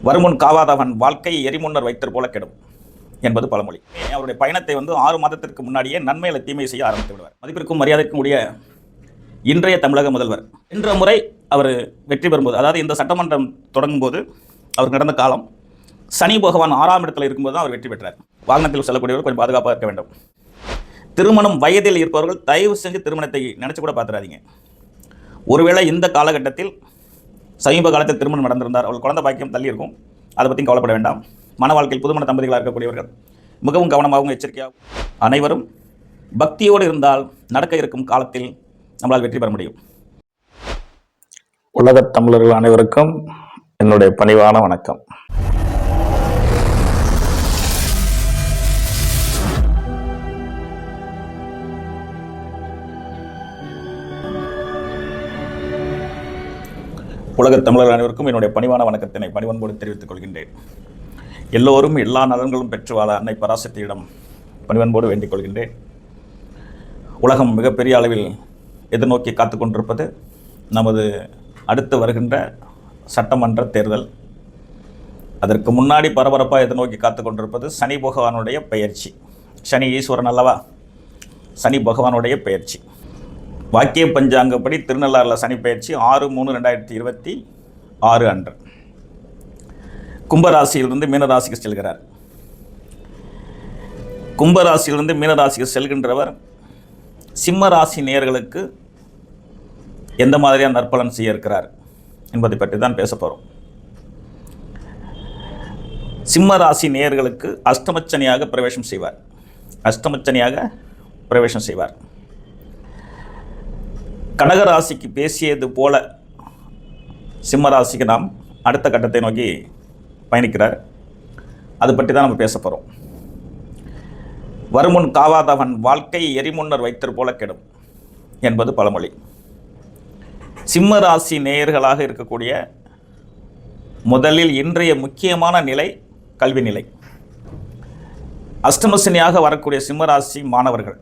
வருமுன் காவாதவன் வாழ்க்கை எரிமுன்னர் வைத்தற் போல கெடும் என்பது பழமொழி. அவருடைய பயணத்தை 6 மாதத்திற்கு முன்னாடியே நன்மையில தீமை செய்ய ஆரம்பித்து விடுவார். மதிப்பிற்கும் மரியாதைக்கும் உரிய இன்றைய தமிழக முதல்வர் என்ற முறை அவர் வெற்றி பெறும்போது, அதாவது இந்த சட்டமன்றம் தொடங்கும் போது அவர் நடந்த காலம் சனி பகவான் 6ஆம் இடத்துல இருக்கும்போது தான் அவர் வெற்றி பெற்றார். வாகனத்தில் செல்லக்கூடியவர்கள் கொஞ்சம் பாதுகாப்பாக இருக்க வேண்டும். திருமணம் வயதில் இருப்பவர்கள் தயவு செஞ்சு திருமணத்தை நினைச்சு கூட பார்த்துறாதீங்க. ஒருவேளை இந்த காலகட்டத்தில் சமீப காலத்தில் திருமணம் நடந்திருந்தார், அவள் குழந்தை பாக்கியம் தள்ளி இருக்கும், அதை பற்றியும் கவலைப்பட வேண்டாம். மன வாழ்க்கையில் புதுமண தம்பதிகளாக இருக்கக்கூடியவர்கள் மிகவும் கவனமாகவும் எச்சரிக்கையாகவும் அனைவரும் பக்தியோடு இருந்தால் நடக்க இருக்கும் காலத்தில் நம்மளால் வெற்றி பெற முடியும். உலகத் தமிழர்கள் அனைவருக்கும் என்னுடைய பணிவான வணக்கம். உலகத் தமிழர்கள் அனைவருக்கும் என்னுடைய பணிவான வணக்கத்தினை பணிவன்போடு தெரிவித்துக் கொள்கின்றேன். எல்லோரும் எல்லா நலன்களும் பெற்று வாழ அன்னை பராசக்தியிடம் பணிவன்போடு வேண்டிக் கொள்கின்றேன். உலகம் மிகப்பெரிய அளவில் எதிர்நோக்கி காத்து கொண்டிருப்பது நமது அடுத்து வருகின்ற சட்டமன்ற தேர்தல். அதற்கு முன்னாடி பரபரப்பாக எதிர்நோக்கி காத்து கொண்டிருப்பது சனி பகவானுடைய பெயர்ச்சி. சனி ஈஸ்வரன் அல்லவா, சனி பகவானுடைய பெயர்ச்சி. வாக்கிய பஞ்சாங்கப்படி திருநள்ளாறில் சனி பெயர்ச்சி 6/3/2026 அன்று கும்பராசியிலிருந்து மீனராசிக்கு செல்கிறார். கும்பராசியிலிருந்து மீனராசிக்கு செல்கின்றவர் சிம்ம ராசி நேயர்களுக்கு எந்த மாதிரியான நற்பலன் செய்ய இருக்கிறார் என்பதை பற்றி தான் பேச போகிறோம். சிம்ம ராசி நேயர்களுக்கு அஷ்டமச்சனியாக பிரவேசம் செய்வார். கடகராசிக்கு பேசியது போல சிம்மராசிக்கு நாம் அடுத்த கட்டத்தை நோக்கி பயணிக்கிறார். அது பற்றி தான் நம்ம பேச போகிறோம். வருமுன் காவாதவன் வாழ்க்கை எரிமுன்னர் வைத்தற் போல கெடும் என்பது பழமொழி. சிம்ம ராசி நேயர்களாக இருக்கக்கூடிய முதலில் இன்றைய முக்கியமான நிலை கல்வி நிலை. அஷ்டமசனியாக வரக்கூடிய சிம்மராசி மாணவர்கள்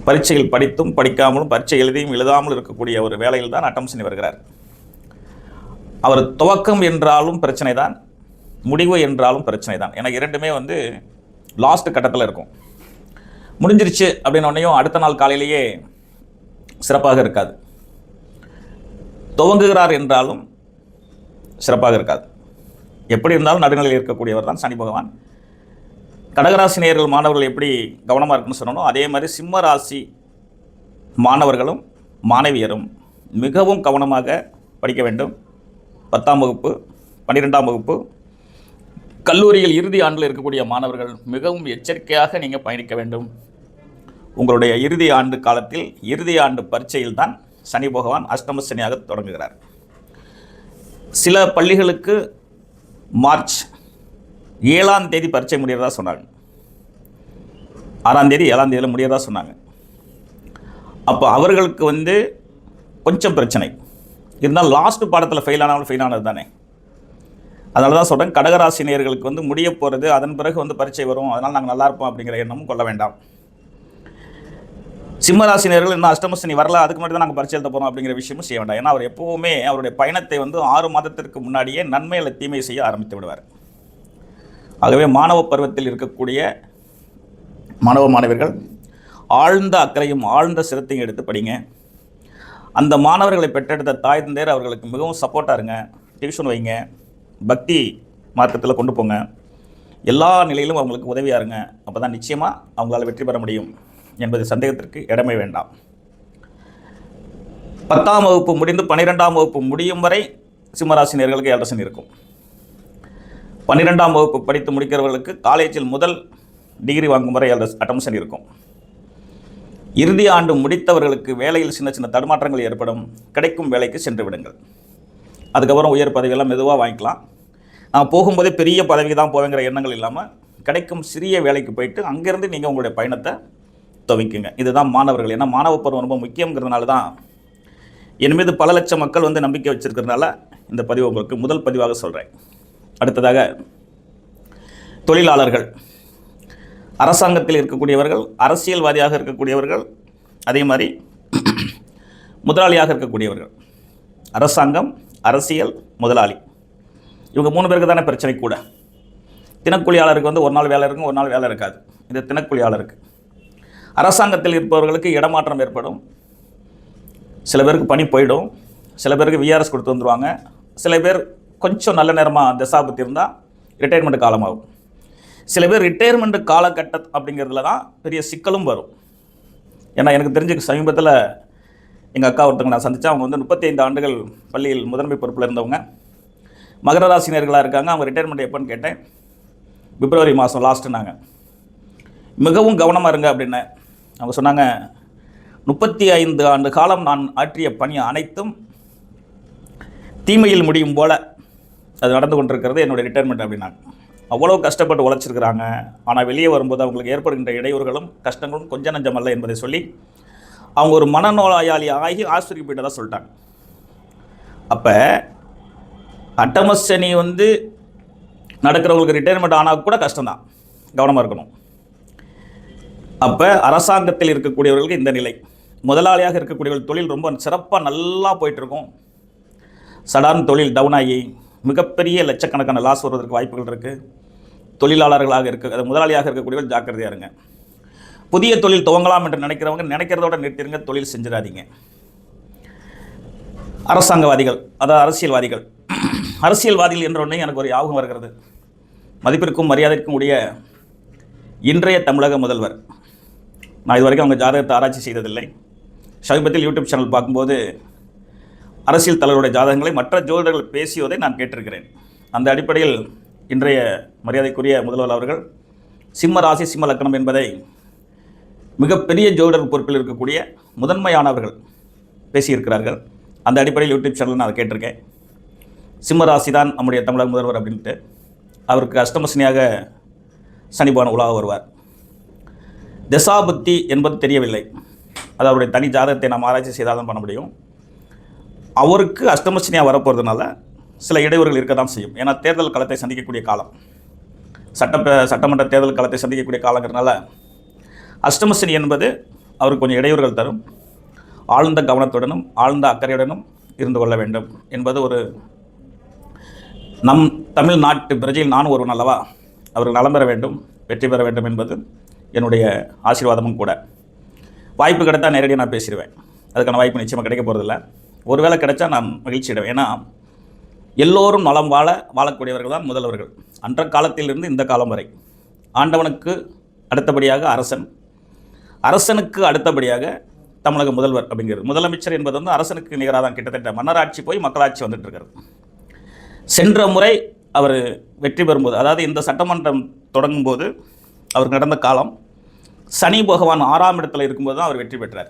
பரீட்சையில் படித்தும் படிக்காமலும் பரீட்சை எழுதியும் எழுதாமல் இருக்கக்கூடிய ஒரு வேலையில் தான் அட்டமசனி வருகிறார். அவர் துவக்கம் என்றாலும் பிரச்சனை தான், முடிவு என்றாலும் பிரச்சனை தான். ஏன்னா இரண்டுமே லாஸ்ட் கட்டத்தில் இருக்கும். முடிஞ்சிருச்சு அப்படின்னோடனையும் அடுத்த நாள் காலையிலேயே சிறப்பாக இருக்காது. துவங்குகிறார் என்றாலும் சிறப்பாக இருக்காது. எப்படி இருந்தாலும் நடுநிலையில் இருக்கக்கூடியவர் தான் சனி பகவான். கடகராசி நேயர்கள் மாணவர்கள் எப்படி கவனமாக இருக்குன்னு சொன்னோம், அதே மாதிரி சிம்ம ராசி மாணவர்களும் மாணவியரும் மிகவும் கவனமாக படிக்க வேண்டும். 10ஆம் வகுப்பு 12ஆம் வகுப்பு கல்லூரியில் இறுதி ஆண்டில் இருக்கக்கூடிய மாணவர்கள் மிகவும் எச்சரிக்கையாக நீங்கள் பயணிக்க வேண்டும். உங்களுடைய இறுதி ஆண்டு காலத்தில் இறுதி ஆண்டு பரீட்சையில் தான் சனி பகவான் அஷ்டம சனியாக தொடங்குகிறார். சில பள்ளிகளுக்கு மார்ச் 7ஆம் தேதி பரீட்சை முடியறதா சொன்னாங்க. 6ஆம் தேதி 7ஆம் தேதியில் முடியறதா சொன்னாங்க. அப்போ அவர்களுக்கு கொஞ்சம் பிரச்சனை இருந்தால் லாஸ்ட் பாடத்தில் ஃபெயில் ஆனது தானே. அதனால தான் சொல்கிறேன், கடகராசினியர்களுக்கு முடிய போகிறது, அதன் பிறகு பரீட்சை வரும், அதனால் நாங்கள் நல்லா இருப்போம் அப்படிங்கிற எண்ணமும் கொள்ள வேண்டாம். சிம்மராசினியர்கள் இன்னும் அஷ்டமசனி வரல, அதுக்கு முன்னாடி தான் நாங்கள் பரீட்சை எழுத போகிறோம் அப்படிங்கிற விஷயமும் செய்ய வேண்டாம். ஏன்னா அவர் எப்போவுமே அவருடைய பயணத்தை 6 மாதத்திற்கு முன்னாடியே நன்மையில தீமை செய்ய ஆரம்பித்து விடுவார். ஆகவே மாணவ பருவத்தில் இருக்கக்கூடிய மாணவ மாணவர்கள் ஆழ்ந்த அக்கறையும் ஆழ்ந்த சிரத்தையும் எடுத்து படிங்க. அந்த மாணவர்களை பெற்றெடுத்த தாய் தந்தையர் அவர்களுக்கு மிகவும் சப்போர்ட்டாக இருங்க. டியூஷன் வைங்க, பக்தி மார்க்கத்தில் கொண்டு போங்க. எல்லா நிலையிலும் அவங்களுக்கு உதவியாக இருங்க. அப்போ தான் நிச்சயமாக அவங்களால வெற்றி பெற முடியும் என்பது சந்தேகத்திற்கு இடமே வேண்டாம். 10ஆம் வகுப்பு முடிந்து 12ஆம் வகுப்பு முடியும் வரை சிம்மராசினியர்களுக்கு ஏழரசன் இருக்கும். 12ஆம் வகுப்பு படித்து முடிக்கிறவர்களுக்கு காலேஜில் முதல் டிகிரி வாங்கும் வரை அட்டம்சன் இருக்கும். இறுதி ஆண்டு முடித்தவர்களுக்கு வேலையில் சின்ன சின்ன தடுமாற்றங்கள் ஏற்படும். கிடைக்கும் வேலைக்கு சென்று விடுங்கள். அதுக்கப்புறம் உயர் பதவியெல்லாம் மெதுவாக வாங்கிக்கலாம். நான் போகும்போதே பெரிய பதவிக்கு தான் போவேங்கிற எண்ணங்கள் இல்லாமல் கிடைக்கும் சிறிய வேலைக்கு போயிட்டு அங்கேருந்து நீங்கள் உங்களுடைய பயணத்தை துவக்குங்க. இதுதான் மாணவர்கள். ஏன்னா மாணவ பருவம் ரொம்ப முக்கியங்கிறதுனால தான் என் மீது பல லட்சம் மக்கள் நம்பிக்கை வச்சுருக்கிறதுனால இந்த பதிவு உங்களுக்கு முதல் பதிவாக சொல்கிறேன். அடுத்ததாக தொழிலாளர்கள், அரசாங்கத்தில் இருக்கக்கூடியவர்கள், அரசியல்வாதியாக இருக்கக்கூடியவர்கள், அதே மாதிரி முதலாளியாக இருக்கக்கூடியவர்கள். அரசாங்கம், அரசியல், முதலாளி இவங்க 3 பேருக்கு தானே பிரச்சனை கூட. தினக்கூலியாளருக்கு வந்து ஒரு நாள் வேலை இருக்கும், ஒரு நாள் வேலை இருக்காது. இந்த தினக்கூலியாளருக்கு அரசாங்கத்தில் இருப்பவர்களுக்கு இடமாற்றம் ஏற்படும். சில பேருக்கு பணி போயிடும், சில பேருக்கு விஆர்எஸ் கொடுத்து வந்துடுவாங்க, சில பேர் கொஞ்சம் நல்ல நேரமாக தசாபத்தி இருந்தால் ரிட்டையர்மெண்ட் காலமாகும். சில பேர் ரிட்டையர்மெண்ட் காலகட்டம் அப்படிங்கிறதுல தான் பெரிய சிக்கலும் வரும். ஏன்னா எனக்கு தெரிஞ்ச சமீபத்தில் எங்கள் அக்கா ஒருத்தவங்க நான் சந்தித்தேன். அவங்க வந்து 35 ஆண்டுகள் பள்ளியில் முதன்மை பொறுப்பில் இருந்தவங்க, மகர ராசினியர்களாக இருக்காங்க. அவங்க ரிட்டையர்மெண்ட் எப்போன்னு கேட்டேன். பிப்ரவரி மாதம் லாஸ்ட்டுனாங்க. மிகவும் கவனமாக இருங்க அப்படின்னு அவங்க சொன்னாங்க. 35 ஆண்டு காலம் நான் ஆற்றிய பணி அனைத்தும் தீமையில் முடியும் போல் அது நடந்து கொண்டிருக்கிறது என்னுடைய ரிட்டையர்மெண்ட் அப்படின்னாங்க. அவ்வளோ கஷ்டப்பட்டு உழைச்சிருக்கிறாங்க. ஆனால் வெளியே வரும்போது அவங்களுக்கு ஏற்படுகின்ற இடையூறுகளும் கஷ்டங்களும் கொஞ்சம் நஞ்சம் அல்ல என்பதை சொல்லி அவங்க ஒரு மனநோயாளி ஆகி ஆஸ்பத்திரிக்கு போயிட்டதாக சொல்லிட்டாங்க. அப்போ அட்டமசனி வந்து நடக்கிறவங்களுக்கு ரிட்டையர்மெண்ட் ஆனால் கூட கஷ்டம்தான், கவனமாக இருக்கணும். அப்போ அரசாங்கத்தில் இருக்கக்கூடியவர்களுக்கு இந்த நிலை, முதலாளியாக இருக்கக்கூடியவர்கள் தொழில் ரொம்ப சிறப்பாக நல்லா போயிட்டுருக்கும். சடார்னு தொழில் டவுன் ஆகி மிகப்பெரிய லட்சக்கணக்கான லாஸ் வருவதற்கு வாய்ப்புகள் இருக்குது. தொழிலாளர்களாக அது முதலாளியாக இருக்கக்கூடியவர்கள் ஜாக்கிரதையாக இருங்க. புதிய தொழில் துவங்கலாம் என்று நினைக்கிறவங்க நினைக்கிறதோட நிறுத்திடுங்க, தொழில் செஞ்சிடாதீங்க. அரசாங்கவாதிகள், அதாவது அரசியல்வாதிகள் என்ற ஒன்றே எனக்கு ஒரு ஞாபகம் வருகிறது. மதிப்பிற்கும் மரியாதைக்கும் உடைய இன்றைய தமிழக முதல்வர். நான் இது வரைக்கும் அவங்க ஜாதகத்தை ஆராய்ச்சி செய்ததில்லை. சமீபத்தில் யூடியூப் சேனல் பார்க்கும்போது அரசியல் தலைவருடைய ஜாதகங்களை மற்ற ஜோதிடர்கள் பேசியதை நான் கேட்டிருக்கிறேன். அந்த அடிப்படையில் இன்றைய மரியாதைக்குரிய முதல்வர் அவர்கள் சிம்ம ராசி சிம்ம லக்னம் என்பதை மிகப்பெரிய ஜோதிடர் பொறுப்பில் இருக்கக்கூடிய முதன்மையானவர்கள் பேசியிருக்கிறார்கள். அந்த அடிப்படையில் யூடியூப் சேனலில் நான் அதை கேட்டிருக்கேன். சிம்ம ராசி தான் நம்முடைய தமிழக முதல்வர் அப்படின்ட்டு. அவருக்கு அஷ்டமசனியாக சனிபான உலாக வருவார். தசாபுத்தி என்பது தெரியவில்லை, அது அவருடைய தனி ஜாதகத்தை நாம் ஆராய்ச்சி செய்தால் தான் பண்ண முடியும். அவருக்கு அஷ்டமசனியாக வரப்போகிறதுனால சில இடையூறுகள் இருக்க தான் செய்யும். ஏன்னா தேர்தல் களத்தை சந்திக்கக்கூடிய காலம், சட்டமன்ற தேர்தல் களத்தை சந்திக்கக்கூடிய காலங்கிறதுனால அஷ்டமசனி என்பது அவருக்கு கொஞ்சம் இடையூறுகள் தரும். ஆழ்ந்த கவனத்துடனும் ஆழ்ந்த அக்கறையுடனும் இருந்து கொள்ள வேண்டும் என்பது ஒரு நம் தமிழ்நாட்டு பிரஜையில் நானும் ஒருவன் அல்லவா. அவர்கள் நலம் பெற வேண்டும், வெற்றி பெற வேண்டும் என்பது என்னுடைய ஆசீர்வாதமும் கூட. வாய்ப்பு கிடைத்தா நேரடியாக நான் பேசிடுவேன். அதுக்கான வாய்ப்பு நிச்சயமாக கிடைக்க போகிறதில்ல. ஒருவேளை கிடைச்சா நான் மகிழ்ச்சியிடுவேன். ஏன்னா எல்லோரும் நலம் வாழக்கூடியவர்கள் தான் முதல்வர்கள். அன்ற காலத்திலிருந்து இந்த காலம் வரை ஆண்டவனுக்கு அடுத்தபடியாக அரசன், அரசனுக்கு அடுத்தபடியாக தமிழக முதல்வர் அப்படிங்கிறது. முதலமைச்சர் என்பது வந்து அரசனுக்கு நிகராக தான். கிட்டத்தட்ட மன்னராட்சி போய் மக்களாட்சி வந்துட்டு இருக்கிறது. சென்ற முறை அவர் வெற்றி பெறும்போது, அதாவது இந்த சட்டமன்றம் தொடங்கும் போது அவருக்கு நடந்த காலம் சனி பகவான் 6ஆம் இடத்தில் இருக்கும்போது தான் அவர் வெற்றி பெற்றார்.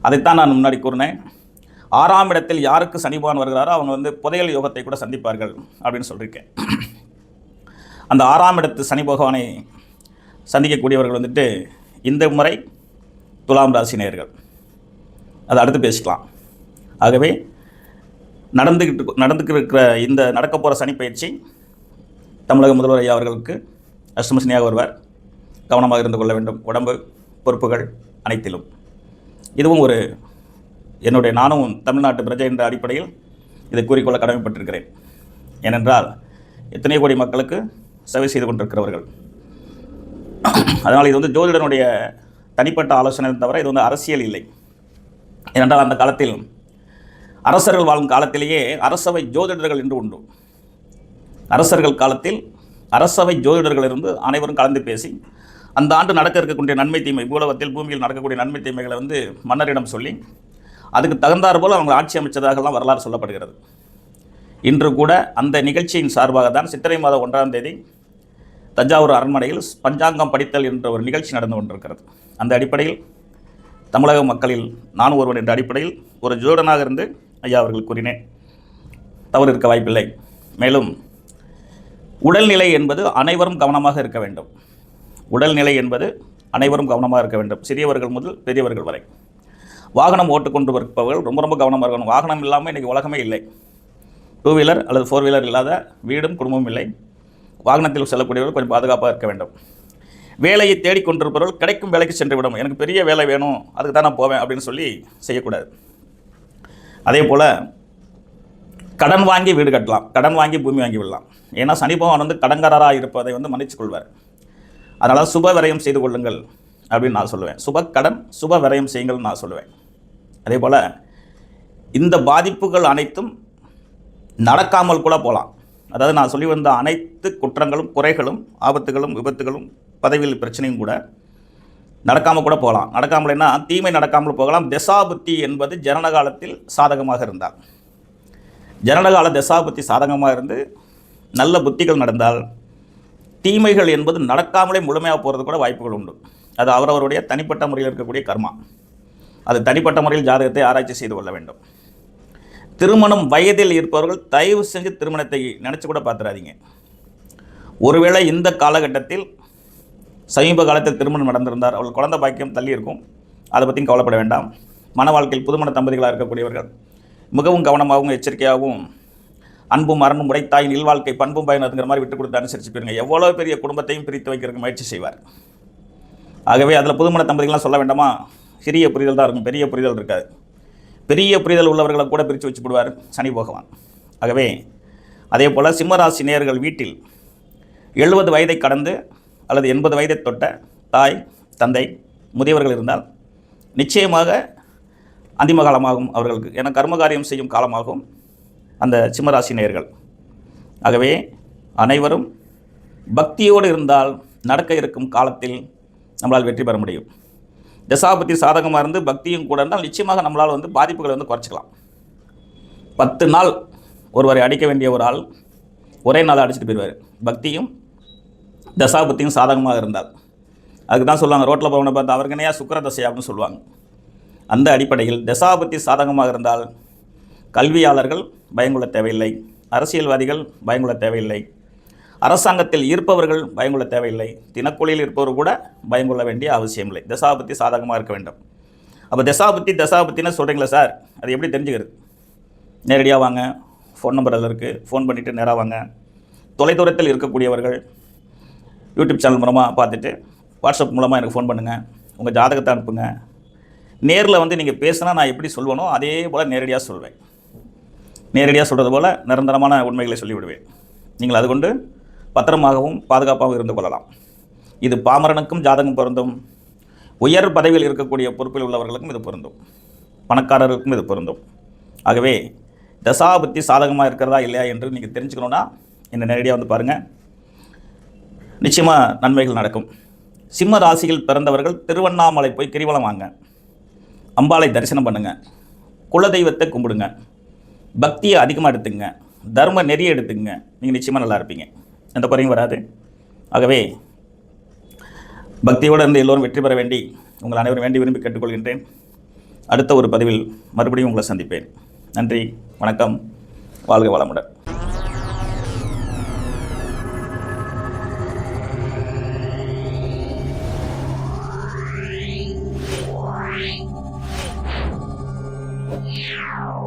அதைத்தான் நான் முன்னாடி கூறினேன். 6ஆம் இடத்தில் யாருக்கு சனி பகவான் வருகிறாரோ அவங்க வந்து புதையல் யோகத்தை கூட சந்திப்பார்கள் அப்படின்னு சொல்லியிருக்கேன். அந்த 6ஆம் இடத்து சனி பகவானை சந்திக்கக்கூடியவர்கள் வந்துட்டு இந்த முறை துலாம் ராசி நேயர்கள். அதை அடுத்து பேசிக்கலாம். ஆகவே நடந்துக்கிட்டு இருக்கிற இந்த நடக்க போகிற சனி பயிற்சி தமிழக முதல்வர் ஐயா அவர்களுக்கு அஷ்டமசனியாக வருவார். கவனமாக இருந்து கொள்ள வேண்டும், உடம்பு பொறுப்புகள் அனைத்திலும். இதுவும் ஒரு என்னுடைய நானும் தமிழ்நாட்டு பிரஜை என்ற அடிப்படையில் இதை கூறிக்கொள்ள கடமைப்பட்டிருக்கிறேன். ஏனென்றால் எத்தனை கோடி மக்களுக்கு சேவை செய்து கொண்டிருக்கிறவர்கள். அதனால் இது வந்து ஜோதிடனுடைய தனிப்பட்ட ஆலோசனை தவிர இது வந்து அரசியல் இல்லை. ஏனென்றால் அந்த காலத்தில் அரசர்கள் வாழும் காலத்திலேயே அரசவை ஜோதிடர்கள் என்று உண்டு. அரசர்கள் காலத்தில் அரசவை ஜோதிடர்கள் இருந்து அனைவரும் கலந்து பேசி அந்த ஆண்டு நடக்க இருக்கக்கூடிய நன்மை தீமை, பூலகத்தில் பூமியில் நடக்கக்கூடிய நன்மை தீமைகளை வந்து மன்னரிடம் சொல்லி அதுக்கு தகுந்தாற் போல் அவங்க ஆட்சி அமைச்சதாகலாம் வரலாறு சொல்லப்படுகிறது. இன்று கூட அந்த நிகழ்ச்சியின் சார்பாக தான் சித்திரை மாதம் 1ஆம் தேதி தஞ்சாவூர் அரண்மனையில் பஞ்சாங்கம் படித்தல் என்ற ஒரு நிகழ்ச்சி நடந்து கொண்டிருக்கிறது. அந்த அடிப்படையில் தமிழக மக்களில் நானும் ஒருவன் என்ற அடிப்படையில் ஒரு ஜோடனாக இருந்து ஐயா அவர்கள் கூறினேன். தவறு இருக்க வாய்ப்பில்லை. மேலும் உடல்நிலை என்பது அனைவரும் கவனமாக இருக்க வேண்டும். உடல்நிலை என்பது அனைவரும் கவனமாக இருக்க வேண்டும், சிறியவர்கள் முதல் பெரியவர்கள் வரை. வாகனம் ஓட்டுக்கொண்டு இருப்பவர்கள் ரொம்ப ரொம்ப கவனமாக இருக்கணும். வாகனம் இல்லாமல் இன்றைக்கி உலகமே இல்லை. 2 வீலர் அல்லது 4 வீலர் இல்லாத வீடும் குடும்பமும் இல்லை. வாகனத்தில் செல்லக்கூடியவர்கள் கொஞ்சம் பாதுகாப்பாக இருக்க வேண்டும். வேலையை தேடிக்கொண்டிருப்பவர்கள் கிடைக்கும் வேலைக்கு சென்று விடும். எனக்கு பெரிய வேலை வேணும், அதுக்கு தான் நான் போவேன் அப்படின்னு சொல்லி செய்யக்கூடாது. அதே போல் கடன் வாங்கி வீடு கட்டலாம், கடன் வாங்கி பூமி வாங்கி விடலாம். ஏன்னா சனி பகவான் வந்து கடன்காரராக இருப்பதை வந்து மன்னிச்சு கொள்வார். அதனால் சுப விரயம் செய்து கொள்ளுங்கள் அப்படின்னு நான் சொல்லுவேன். சுப கடன் சுப விரயம் செய்யுங்கள்னு நான் சொல்லுவேன். அதே போல் இந்த பாதிப்புகள் அனைத்தும் நடக்காமல் கூட போகலாம். அதாவது நான் சொல்லி வந்த அனைத்து குற்றங்களும், குறைகளும், ஆபத்துகளும், விபத்துகளும், பதவியில் பிரச்சனையும் கூட நடக்காமல் கூட போகலாம். நடக்காமல்னா தீமை நடக்காமல் போகலாம். தசாபுத்தி என்பது ஜனனகாலத்தில் சாதகமாக இருந்தால், ஜனனகால தசாபுத்தி சாதகமாக இருந்து நல்ல புத்திகள் நடந்தால் தீமைகள் என்பது நடக்காமலே முழுமையாக போகிறது கூட வாய்ப்புகள் உண்டு. அது அவரவருடைய தனிப்பட்ட முறையில் இருக்கக்கூடிய கர்மா. அது தனிப்பட்ட முறையில் ஜாதகத்தை ஆராய்ச்சி செய்து கொள்ள வேண்டும். திருமணம் வயதில் இருப்பவர்கள் தயவு செஞ்சு திருமணத்தை நினச்சி கூட பார்த்துடாதீங்க. ஒருவேளை இந்த காலகட்டத்தில் சமீப காலத்தில் திருமணம் நடந்திருந்தார், அவள் குழந்தை பாக்கியம் தள்ளி இருக்கும், அதை பற்றியும் கவலைப்பட வேண்டாம். மன வாழ்க்கையில் புதுமண தம்பதிகளாக இருக்கக்கூடியவர்கள் மிகவும் கவனமாகவும் எச்சரிக்கையாகவும் அன்பும் அரணும் உடைத்தாயின் இல்வாழ்க்கை பண்பும் பயனதுங்கிற மாதிரி விட்டு கொடுத்து அனுசரித்து போயிருங்க. எவ்வளோ பெரிய குடும்பத்தையும் பிரித்து வைக்கிறதுக்கு முயற்சி செய்வார். ஆகவே அதில் புதுமண தம்பதிகள்லாம் சொல்ல வேண்டாமா, சிறிய புரிதல் தான் இருக்கும், பெரிய புரிதல் இருக்காது. பெரிய புரிதல் உள்ளவர்களை கூட பிரித்து வச்சு விடுவார் சனி பகவான். ஆகவே அதே போல் சிம்மராசி நேயர்கள் வீட்டில் 70 வயதை கடந்து அல்லது 80 வயதை தொட்ட தாய், தந்தை, முதியவர்கள் இருந்தால் நிச்சயமாக அந்திம காலமாகும் அவர்களுக்கு. என கர்மகாரியம் செய்யும் காலமாகும் அந்த சிம்மராசி நேயர்கள். ஆகவே அனைவரும் பக்தியோடு இருந்தால் நடக்க இருக்கும் காலத்தில் நம்மளால் வெற்றி பெற முடியும். தசாபதி சாதகமாக இருந்து பக்தியும் கூட இருந்தால் நிச்சயமாக நம்மளால் வந்து பாதிப்புகளை வந்து குறைச்சிக்கலாம். 10 நாள் ஒருவரை அடிக்க வேண்டிய ஒரு ஆள் ஒரே நாள் அடிச்சுட்டு போயிடுவார், பக்தியும் தசாபத்தியும் சாதகமாக இருந்தால். அதுக்கு தான் சொல்லுவாங்க, ரோட்டில் போகணும்னு பார்த்து அவருக்கு என்னையா சுக்கிர தசை அப்படின்னு சொல்லுவாங்க. அந்த அடிப்படையில் தசாபத்தி சாதகமாக இருந்தால் கல்வியாளர்கள் பயங்கொள்ள தேவையில்லை, அரசியல்வாதிகள் பயங்கொள்ள தேவையில்லை, அரசாங்கத்தில் இருப்பவர்கள் பயங்கொள்ள தேவையில்லை, தினக்கூலியில் இருப்பவர் கூட பயங்கொள்ள வேண்டிய அவசியம் இல்லை. தசாபத்தி சாதகமாக இருக்க வேண்டும். அப்போ தசாபத்தின்னு சொல்கிறீங்களா சார், அது எப்படி தெரிஞ்சுக்கிறது? நேரடியாக வாங்க, ஃபோன் நம்பர் அதில் இருக்குது, ஃபோன் பண்ணிவிட்டு நேராக வாங்க. தொலைதூரத்தில் இருக்கக்கூடியவர்கள் யூடியூப் சேனல் மூலமாக பார்த்துட்டு வாட்ஸ்அப் மூலமாக எனக்கு ஃபோன் பண்ணுங்கள், உங்கள் ஜாதகத்தை அனுப்புங்க. நேரில் வந்து நீங்கள் பேசுனா நான் எப்படி சொல்வேனோ அதே போல் நேரடியாக சொல்வேன். நேரடியாக சொல்கிறது போல் நிரந்தரமான உண்மைகளை சொல்லிவிடுவேன். நீங்கள் அது கொண்டு பத்திரமாகவும் பாதுகாப்பாகவும் இருந்து கொள்ளலாம். இது பாமரனுக்கும் ஜாதகம் பொருந்தும், உயர் பதவியில் இருக்கக்கூடிய பொறுப்பில் உள்ளவர்களுக்கும் இது பொருந்தும், பணக்காரர்களுக்கும் இது பொருந்தும். ஆகவே தசாபுத்தி சாதகமாக இருக்கிறதா இல்லையா என்று நீங்கள் தெரிஞ்சுக்கணுன்னா என்னை நேரடியாக வந்து பாருங்கள், நிச்சயமாக நன்மைகள் நடக்கும். சிம்ம ராசியில் பிறந்தவர்கள் திருவண்ணாமலை போய் கிரிவலம் வாங்க, அம்பாளை தரிசனம் பண்ணுங்கள், குலதெய்வத்தை கும்பிடுங்க, பக்தியை அதிகமாக எடுத்துங்க, தர்ம நெறியை எடுத்துங்க. நீங்கள் நிச்சயமாக நல்லா இருப்பீங்க, எந்த குறையும் வராது. ஆகவே பக்தியோடு இருந்து எல்லோரும் வெற்றி பெற வேண்டி உங்கள் அனைவரும் வேண்டி விரும்பி கேட்டுக்கொள்கின்றேன். அடுத்த ஒரு பதிவில் மறுபடியும் உங்களை சந்திப்பேன். நன்றி, வணக்கம், வாழ்க வளமுடன். Yeah.